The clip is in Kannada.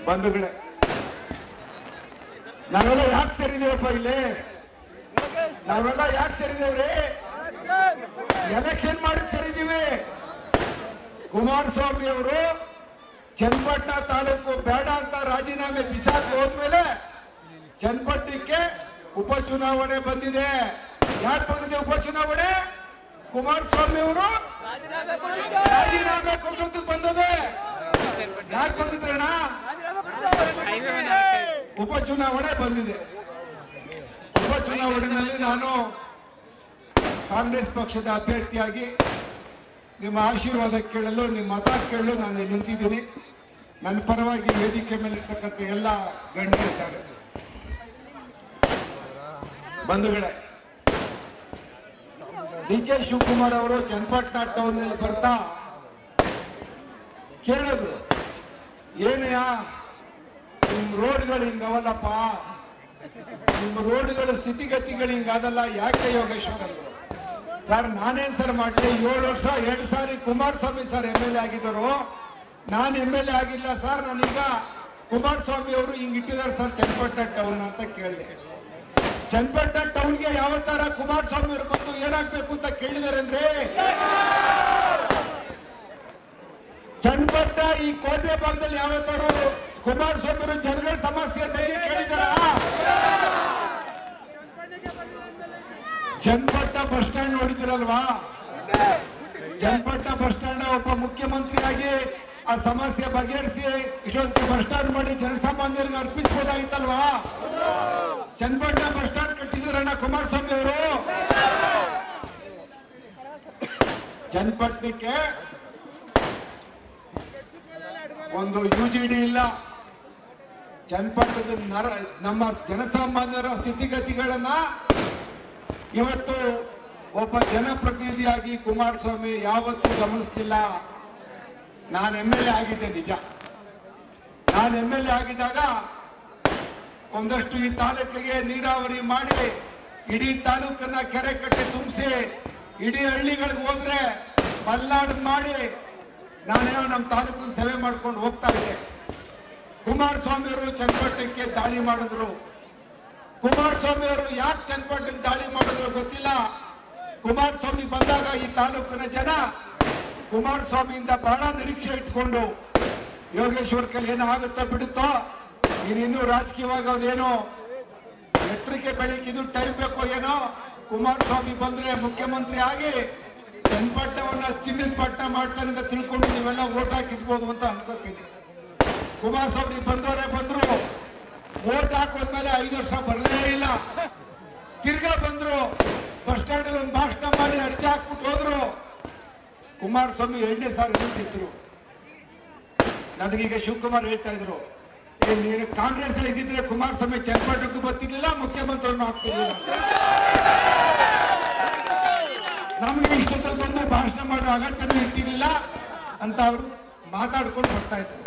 ಬಂಧುಗಳೇ, ನಾವೆಲ್ಲ ಯಾಕೆ ಸೇರಿದೇವಪ್ಪ ಇಲ್ಲಿ? ನಾವೆಲ್ಲ ಯಾಕೆ ಸೇರಿದೇವ್ರಿ? ಎಲೆಕ್ಷನ್ ಮಾಡಕ್ ಸೇರಿದೀವಿ. ಕುಮಾರಸ್ವಾಮಿ ಅವರು ಚನ್ನಪಟ್ಟಣ ತಾಲೂಕು ಬೇಡ ಅಂತ ರಾಜೀನಾಮೆ ಬಿಸಾಕ್ ಹೋದ್ಮೇಲೆ ಚನ್ನಪಟ್ಟಣಕ್ಕೆ ಉಪಚುನಾವಣೆ ಬಂದಿದೆ. ಯಾಕೆ ಬಂದಿದೆ ಉಪಚುನಾವಣೆ? ಕುಮಾರಸ್ವಾಮಿ ಅವರು ರಾಜೀನಾಮೆ ಕೊಟ್ಟದ್ದು ಬಂದದೆ. ಯಾಕೆ ಬಂದಿದ್ರಣ್ಣ? ಉಪಚುನಾವಣೆ ಬಂದಿದೆ. ಉಪಚುನಾವಣೆಯಲ್ಲಿ ನಾನು ಕಾಂಗ್ರೆಸ್ ಪಕ್ಷದ ಅಭ್ಯರ್ಥಿಯಾಗಿ ನಿಮ್ಮ ಆಶೀರ್ವಾದ ಕೇಳಲು, ನಿಮ್ಮ ಮತ ಕೇಳಲು ನಾನು ನಿಂತಿದ್ದೀನಿ. ನನ್ನ ಪರವಾಗಿ ವೇದಿಕೆ ಮೇಲೆ ಇರ್ತಕ್ಕಂಥ ಎಲ್ಲ ಗಣ್ಯರಿದ್ದಾರೆ. ಬಂಧುಗಳೇ, DK ಶಿವಕುಮಾರ್ ಅವರು ಚನ್ನಪಟ್ಟಣ ಟೌನ್ ನಲ್ಲಿ ಬರ್ತಾ ಕೇಳಿದ್ರು, ಏನಯ್ಯ ನಿಮ್ ರೋಡ್ಗಳು ಹಿಂಗವಲ್ಲಪ್ಪ, ನಿಮ್ಮ ರೋಡ್ಗಳ ಸ್ಥಿತಿಗತಿಗಳು ಹಿಂಗಾದಲ್ಲ, ಯಾಕೆ ಯೋಗೇಶ್ವರ್? ಸರ್ ನಾನೇನ್ ಸರ್ ಮಾಡ್ಲಿ? 7 ವರ್ಷ 2 ಸಾರಿ ಕುಮಾರಸ್ವಾಮಿ ಸರ್ MLA ಆಗಿದ್ದರು, ನಾನು MLA ಆಗಿಲ್ಲ ಸರ್. ನಾನೀಗ ಕುಮಾರಸ್ವಾಮಿ ಅವರು ಹಿಂಗಿಟ್ಟಿದ್ದಾರೆ ಸರ್ ಚನ್ನಪಟ್ಟಣ ಟೌನ್ ಅಂತ ಕೇಳಿದೆ. ಚನ್ನಪಟ್ಟಣ ಟೌನ್ಗೆ ಯಾವ ತರ ಕುಮಾರಸ್ವಾಮಿ ಅವರು ಬಂದು ಏನಾಗ್ಬೇಕು ಅಂತ ಕೇಳಿದಾರೆ ಅಂದ್ರೆ, ಚನ್ನಪಟ್ಟಣ ಈ ಕೋಟೆ ಭಾಗದಲ್ಲಿ ಯಾವ ತರ ಕುಮಾರಸ್ವಾಮಿ ಅವರು ಜನಗಳ ಸಮಸ್ಯೆ ಬಗ್ಗೆ ಕೇಳಿದಾರ? ಚನ್ನಪಟ್ಟಣ ಬಸ್ ಸ್ಟ್ಯಾಂಡ್ ನೋಡಿದಿರಲ್ವಾ? ಚನ್ನಪಟ್ಟಣ ಬಸ್ ಸ್ಟ್ಯಾಂಡ್ ಒಬ್ಬ ಮುಖ್ಯಮಂತ್ರಿಯಾಗಿ ಆ ಸಮಸ್ಯೆ ಬಗೆಹರಿಸಿ ಇಷ್ಟೊಂದು ಬಸ್ ಸ್ಟ್ಯಾಂಡ್ ಮಾಡಿ ಜನಸಾಮಾನ್ಯರಿಗೆ ಅರ್ಪಿಸಬಹುದಾಗಿತ್ತಲ್ವಾ? ಚನ್ನಪಟ್ಟಣ ಬಸ್ ಸ್ಟ್ಯಾಂಡ್ ಕಟ್ಟಿದ್ರಣ್ಣ ಕುಮಾರಸ್ವಾಮಿ ಅವರು. ಚನ್ನಪಟ್ಟಣಕ್ಕೆ ಒಂದು UGD ಇಲ್ಲ. ಚನ್ನಪಟ್ಟಣದ ನಮ್ಮ ಜನಸಾಮಾನ್ಯರ ಸ್ಥಿತಿಗತಿಗಳನ್ನ ಇವತ್ತು ಒಬ್ಬ ಜನಪ್ರತಿನಿಧಿಯಾಗಿ ಕುಮಾರಸ್ವಾಮಿ ಯಾವತ್ತೂ ಗಮನಿಸ್ತಿಲ್ಲ. ನಾನು MLA ಆಗಿದ್ದೆ ನಿಜ. ನಾನು MLA ಆಗಿದ್ದಾಗ ಒಂದಷ್ಟು ಈ ತಾಲೂಕಿಗೆ ನೀರಾವರಿ ಮಾಡಿ ಇಡೀ ತಾಲೂಕನ್ನ ಕೆರೆ ಕಟ್ಟೆ ತುಂಬಿಸಿ ಇಡೀ ಹಳ್ಳಿಗಳಿಗೆ ಹೋದ್ರೆ ಮಲ್ನಾಡು ಮಾಡಿ ನಾನೇನೋ ನಮ್ಮ ತಾಲೂಕಿನ ಸೇವೆ ಮಾಡ್ಕೊಂಡು ಹೋಗ್ತಾ ಇದ್ದೆ. ಕುಮಾರಸ್ವಾಮಿ ಅವರು ಚನ್ನಪಟ್ಟಣಕ್ಕೆ ದಾಳಿ ಮಾಡಿದ್ರು. ಕುಮಾರಸ್ವಾಮಿ ಅವರು ಯಾಕೆ ಚನ್ನಪಟ್ಟಣಕ್ಕೆ ದಾಳಿ ಮಾಡಿದ್ರು ಗೊತ್ತಿಲ್ಲ. ಕುಮಾರಸ್ವಾಮಿ ಬಂದಾಗ ಈ ತಾಲೂಕಿನ ಜನ ಕುಮಾರಸ್ವಾಮಿಯಿಂದ ಬಹಳ ನಿರೀಕ್ಷೆ ಇಟ್ಕೊಂಡು, ಯೋಗೇಶ್ವರ್ ಕೈಲಿ ಏನೋ ಆಗುತ್ತೋ ಬಿಡುತ್ತೋ, ಇನ್ನೂ ರಾಜಕೀಯವಾಗಿ ಅವನೇನೋ ಎತ್ತರಕ್ಕೆ ಬೆಳಗ್ಗೆ ಇದು ಟೈಮ್ ಬೇಕೋ ಏನೋ, ಕುಮಾರಸ್ವಾಮಿ ಬಂದ್ರೆ ಮುಖ್ಯಮಂತ್ರಿ ಆಗಿ ಚನ್ನಪಟ್ಟಣವನ್ನ ಚಿನ್ನದ ಪಟ್ಟಣ ಮಾಡ್ತಾನೆ ಅಂತ ತಿಳ್ಕೊಂಡು ನೀವೆಲ್ಲ ಓಟ್ ಹಾಕಿರ್ಬೋದು ಅಂತ ಅನ್ಕೋತೀನಿ. ಕುಮಾರಸ್ವಾಮಿ ಬಂದವರೇ ಬಂದ್ರು, ಓಟ್ ಹಾಕೋದ್ಮೇಲೆ 5 ವರ್ಷ ಬರಲೇ ಇಲ್ಲ. ತಿರ್ಗಾ ಬಂದ್ರು, ಬಸ್ ಸ್ಟ್ಯಾಂಡ್ ಅಲ್ಲಿ ಒಂದು ಭಾಷಣ ಮಾಡಿ ಅರ್ಜಿ ಹಾಕ್ಬಿಟ್ಟು ಹೋದ್ರು. ಕುಮಾರಸ್ವಾಮಿ 2ನೇ ಸಾರಿ ನಿಂತಿದ್ರು. ನನಗೀಗ ಶಿವಕುಮಾರ್ ಹೇಳ್ತಾ ಇದ್ರು, ನೀನು ಕಾಂಗ್ರೆಸ್ ಅಲ್ಲಿ ಇದ್ದಿದ್ರೆ ಕುಮಾರಸ್ವಾಮಿ ಚನ್ನಪಟ್ಟಣಕ್ಕೂ ಬರ್ತಿರ್ಲಿಲ್ಲ, ಮುಖ್ಯಮಂತ್ರಿಯನ್ನು ಆಗ್ತಿರ್ಲಿಲ್ಲ. ನಮ್ಗೆ ಇಷ್ಟೊತ್ತಲ್ಲಿ ಬಂದು ಭಾಷಣ ಮಾಡೋ ಅಗತ್ಯನೂ ಇರ್ತಿರ್ಲಿಲ್ಲ ಅಂತ ಅವರು ಮಾತಾಡ್ಕೊಂಡು ಬರ್ತಾ ಇದ್ರು.